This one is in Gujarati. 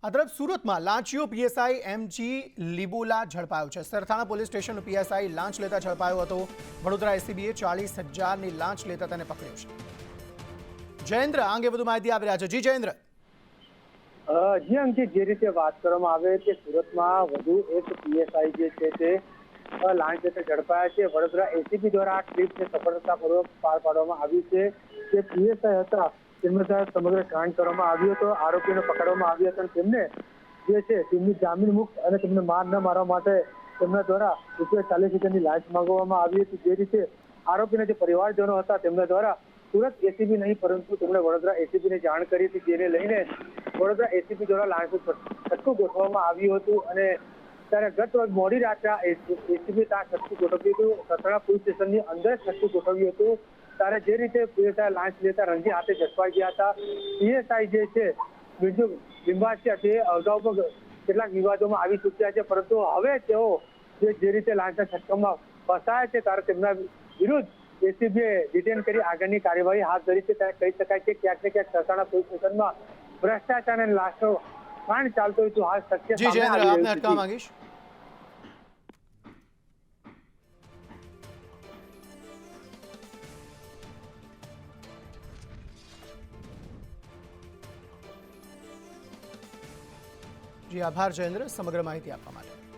આ તરફ સુરતમાં લાંચિયો પીએસઆઈ એમજી લીબોલા ઝડપાયો છે। સરથાણા પોલીસ સ્ટેશનનો પીએસઆઈ લાંચ લેતા ઝડપાયો હતો। વડોદરા એસીબીએ 40,000ની લાંચ લેતા તેને પકડ્યો છે। જયેન્દ્ર આ અંગે વધુ માહિતી આપી રહ્યા છે। જી જયેન્દ્ર। જી અંકિત, જે રીતે વાત કરવામાં આવે કે સુરતમાં વધુ એક પીએસઆઈ જે છે તે લાંચ લેતા ઝડપાયા છે। વડોદરા એસીબી દ્વારા આ ક્લિપને સફળતાપૂર્વક પાર પાડવામાં આવી છે। જે પીએસઆઈ હતા તેમને દ્વારા સમગ્ર કાંડ કરવામાં આવ્યો હતો। આરોપીને પકડવામાં આવ્યા હતા અને તેમને જે છે તેમની જામીન મુક્ત અને તેમને માર ન મારવા માટે તેમના દ્વારા ₹40,000ની લાંચ માંગવામાં આવી હતી। જે રીતે આરોપીના જે પરિવારજનો હતા તેમના દ્વારા સુરત એસીબી નહીં પરંતુ તેમણે વડોદરા એસીબીને જાણ કરી હતી, જેને લઈને વડોદરા એસીબી દ્વારા લાંચનું છટકું ગોઠવવામાં આવ્યું હતું અને ત્યારે ગત રોજ મોડી રાત્રે એસીબી ત્યાં છટકું ગોઠવ્યું હતું। સરથાણા પોલીસ સ્ટેશનની અંદર છટકું ગોઠવ્યું હતું। ત્યારે જે રીતે પીએસઆઈ લાંચ લેતા રંગે હાથે ઝડપાઈ ગયા હતા। પીએસઆઈ જે છે બીજુ લિંબાચિયા તે અગાઉ પણ કેટલાક વિવાદોમાં આવી ચૂક્યા છે, પરંતુ હવે તેઓ જે રીતે લાંચના છટકામાં ફસાયા છે ત્યારે તેમના વિરુદ્ધ એસીબીએ ડિટેન કરી આગળની કાર્યવાહી હાથ ધરી છે। ત્યારે કહી શકાય કે ક્યાંક ને ક્યાંક સરથાણા પોલીસ સ્ટેશનમાં ભ્રષ્ટાચાર અને લાંચનો કાંડ ચાલતો હોય તો હાલ સત્ય જી સામે જયેન્દ્ર, આવી આપને રહ્યું અટકાવવા છે। માંગીશ। જી આભાર જયેન્દ્ર સમગ્ર માહિતી આપવા માટે।